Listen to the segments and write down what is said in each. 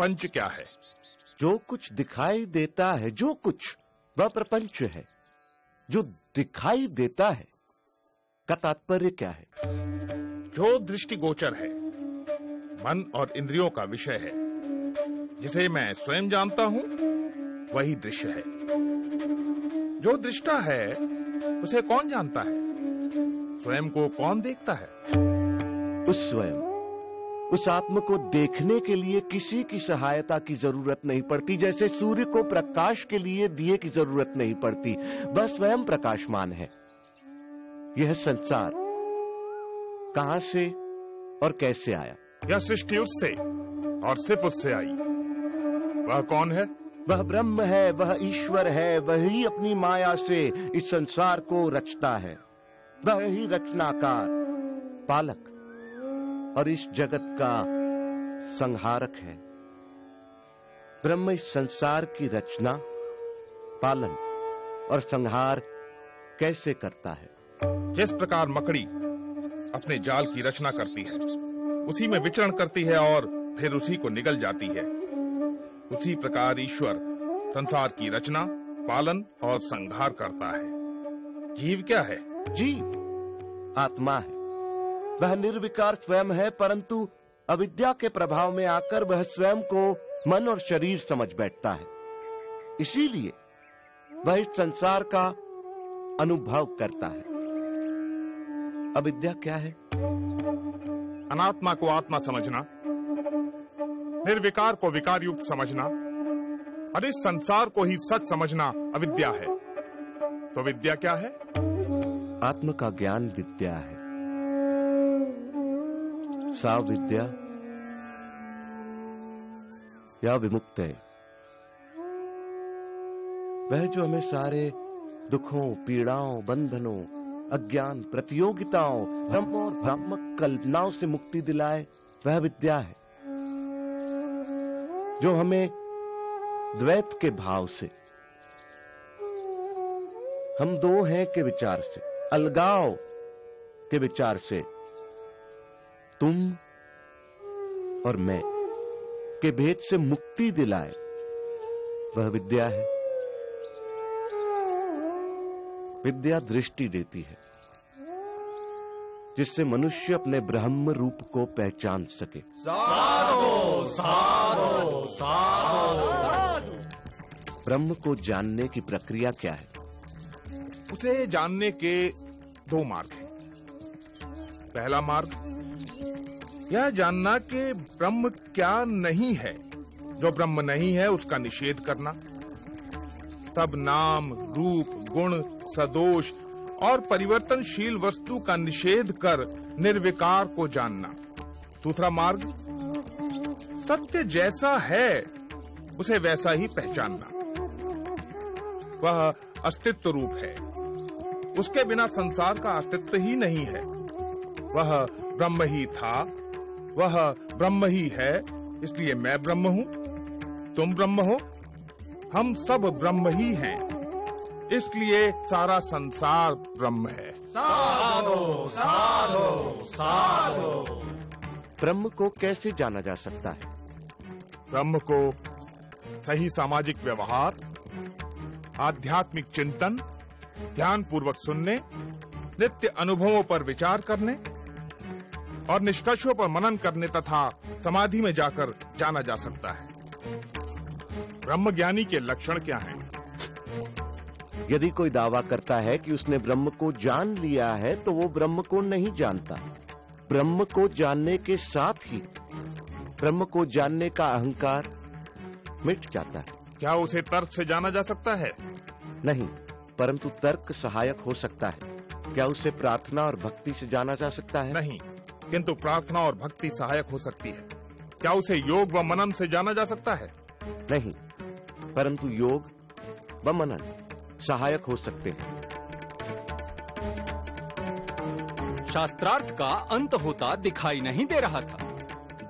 प्रपंच क्या है? जो कुछ दिखाई देता है, जो कुछ, वह प्रपंच है। जो दिखाई देता है का तात्पर्य क्या है? जो दृष्टिगोचर है, मन और इंद्रियों का विषय है, जिसे मैं स्वयं जानता हूं, वही दृश्य है। जो दृष्टा है उसे कौन जानता है? स्वयं को कौन देखता है? उस स्वयं, उस आत्म को देखने के लिए किसी की सहायता की जरूरत नहीं पड़ती। जैसे सूर्य को प्रकाश के लिए दिए की जरूरत नहीं पड़ती, वह स्वयं प्रकाशमान है। यह संसार कहां से और कैसे आया? यह सृष्टि उससे और सिर्फ उससे आई। वह कौन है? वह ब्रह्म है, वह ईश्वर है। वही अपनी माया से इस संसार को रचता है। वह ही रचनाकार, पालक और इस जगत का संहारक है। ब्रह्म इस संसार की रचना, पालन और संहार कैसे करता है? जिस प्रकार मकड़ी अपने जाल की रचना करती है, उसी में विचरण करती है और फिर उसी को निगल जाती है, उसी प्रकार ईश्वर संसार की रचना, पालन और संहार करता है। जीव क्या है? जीव आत्मा है। वह निर्विकार स्वयं है, परंतु अविद्या के प्रभाव में आकर वह स्वयं को मन और शरीर समझ बैठता है। इसीलिए वह इस संसार का अनुभव करता है। अविद्या क्या है? अनात्मा को आत्मा समझना, निर्विकार को विकार युक्त समझना और इस संसार को ही सच समझना अविद्या है। तो विद्या क्या है? आत्म का ज्ञान विद्या है। सा विद्या या विमुक्त है, वह जो हमें सारे दुखों, पीड़ाओं, बंधनों, अज्ञान, प्रतियोगिताओं, भ्रम और भ्रामक कल्पनाओं से मुक्ति दिलाए, वह विद्या है। जो हमें द्वैत के भाव से, हम दो हैं के विचार से, अलगाव के विचार से, तुम और मैं के भेद से मुक्ति दिलाए, वह विद्या है। विद्या दृष्टि देती है, जिससे मनुष्य अपने ब्रह्म रूप को पहचान सके। साधो साधो साधो। ब्रह्म को जानने की प्रक्रिया क्या है? उसे जानने के दो मार्ग हैं। पहला मार्ग यह जानना कि ब्रह्म क्या नहीं है। जो ब्रह्म नहीं है उसका निषेध करना। सब नाम, रूप, गुण, सदोष और परिवर्तनशील वस्तु का निषेध कर निर्विकार को जानना। दूसरा मार्ग सत्य जैसा है उसे वैसा ही पहचानना। वह अस्तित्व रूप है, उसके बिना संसार का अस्तित्व ही नहीं है। वह ब्रह्म ही था, वह ब्रह्म ही है, इसलिए मैं ब्रह्म हूं, तुम ब्रह्म हो, हम सब ब्रह्म ही हैं, इसलिए सारा संसार ब्रह्म है। साधो साधो साधो। ब्रह्म को कैसे जाना जा सकता है? ब्रह्म को सही सामाजिक व्यवहार, आध्यात्मिक चिंतन, ध्यान पूर्वक सुनने, नित्य अनुभवों पर विचार करने और निष्कर्षों पर मनन करने तथा समाधि में जाकर जाना जा सकता है। ब्रह्म ज्ञानी के लक्षण क्या हैं? यदि कोई दावा करता है कि उसने ब्रह्म को जान लिया है, तो वो ब्रह्म को नहीं जानता। ब्रह्म को जानने के साथ ही ब्रह्म को जानने का अहंकार मिट जाता है। क्या उसे तर्क से जाना जा सकता है? नहीं, परंतु तर्क सहायक हो सकता है। क्या उसे प्रार्थना और भक्ति से जाना जा सकता है? नहीं, किंतु प्रार्थना और भक्ति सहायक हो सकती है। क्या उसे योग व मनन से जाना जा सकता है? नहीं, परंतु योग व मनन सहायक हो सकते हैं। शास्त्रार्थ का अंत होता दिखाई नहीं दे रहा था।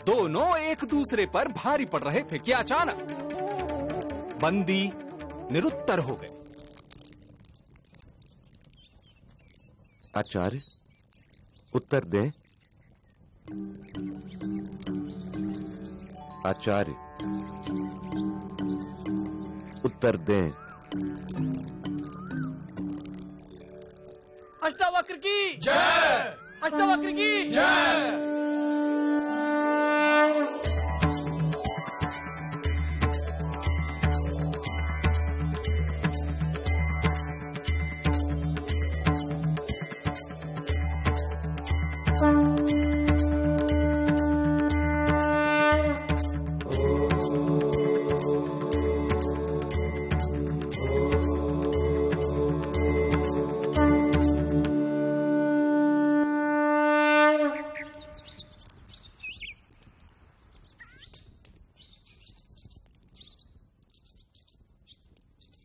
दोनों एक दूसरे पर भारी पड़ रहे थे कि अचानक बंदी निरुत्तर हो गए। आचार्य, उत्तर दें। आचार्य, उत्तर दें। अष्टावक्र की जय, अष्टावक्र की जय।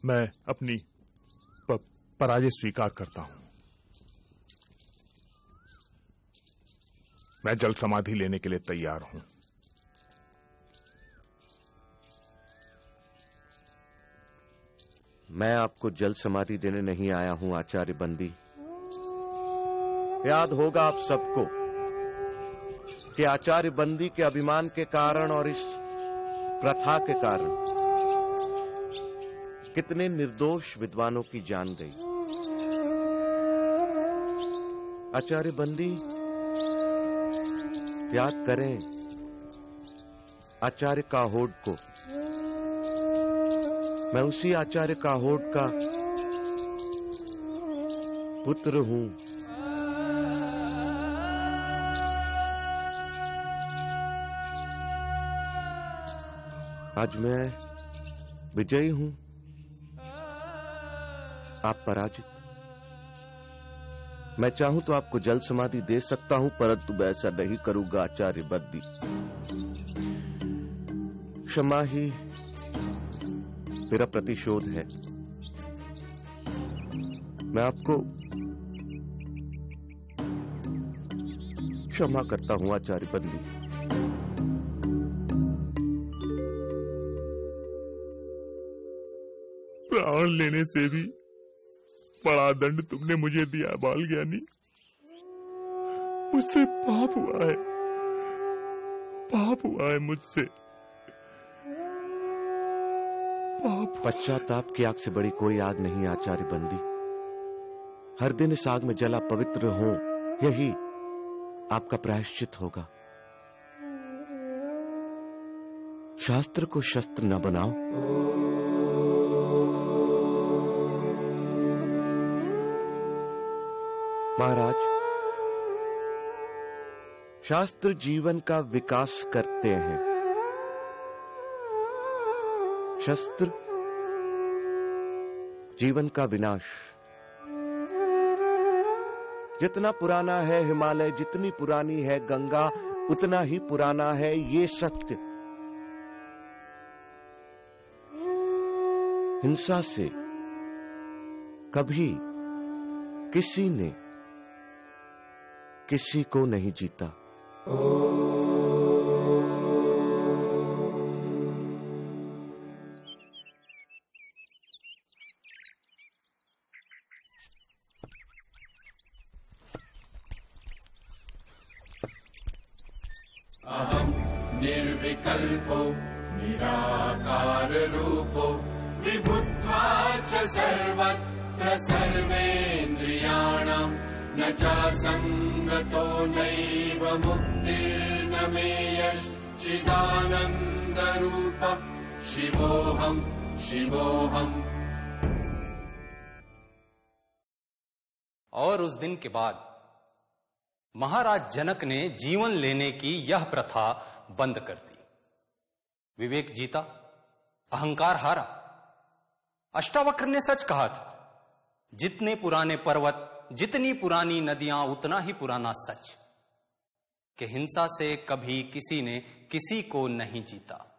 मैं अपनी पराजय स्वीकार करता हूं। मैं जल समाधि लेने के लिए तैयार हूं। मैं आपको जल समाधि देने नहीं आया हूं आचार्य बंदी। याद होगा आप सबको कि आचार्य बंदी के अभिमान के कारण और इस प्रथा के कारण कितने निर्दोष विद्वानों की जान गई। आचार्य बंदी, याद करें आचार्य काहोड को। मैं उसी आचार्य काहोड का पुत्र हूं। आज मैं विजयी हूं, आप पराजित। मैं चाहूं तो आपको जल समाधि दे सकता हूं, परंतु मैं ऐसा नहीं करूंगा आचार्य बंदी। क्षमा ही मेरा प्रतिशोध है। मैं आपको क्षमा करता हूं आचार्य बंदी। प्राण लेने से भी बड़ा दंड तुमने मुझे दिया बाल ज्ञानी। मुझसे पाप हुआ है, पाप हुआ है मुझसे पाप। पश्चाताप की आग से बड़ी कोई आग नहीं आचार्य बंदी। हर दिन इस आग में जला पवित्र हो, यही आपका प्रायश्चित होगा। शास्त्र को शस्त्र न बनाओ। महाराज, शास्त्र जीवन का विकास करते हैं, शस्त्र जीवन का विनाश। जितना पुराना है हिमालय, जितनी पुरानी है गंगा, उतना ही पुराना है ये सत्य। हिंसा से कभी किसी ने किसी को नहीं जीता। अहं निर्विकल्पो निराकार रूपो विभुत्वा च सर्वत्र सर्वेन्द्रियाणाम् न चासंगतो नैव मुक्तिर्न मे यश्चिदानंद रूप शिवोऽहम् शिवोऽहम्। और उस दिन के बाद महाराज जनक ने जीवन लेने की यह प्रथा बंद कर दी। विवेक जीता, अहंकार हारा। अष्टावक्र ने सच कहा था, जितने पुराने पर्वत, जितनी पुरानी नदियां, उतना ही पुराना सच कि हिंसा से कभी किसी ने किसी को नहीं जीता।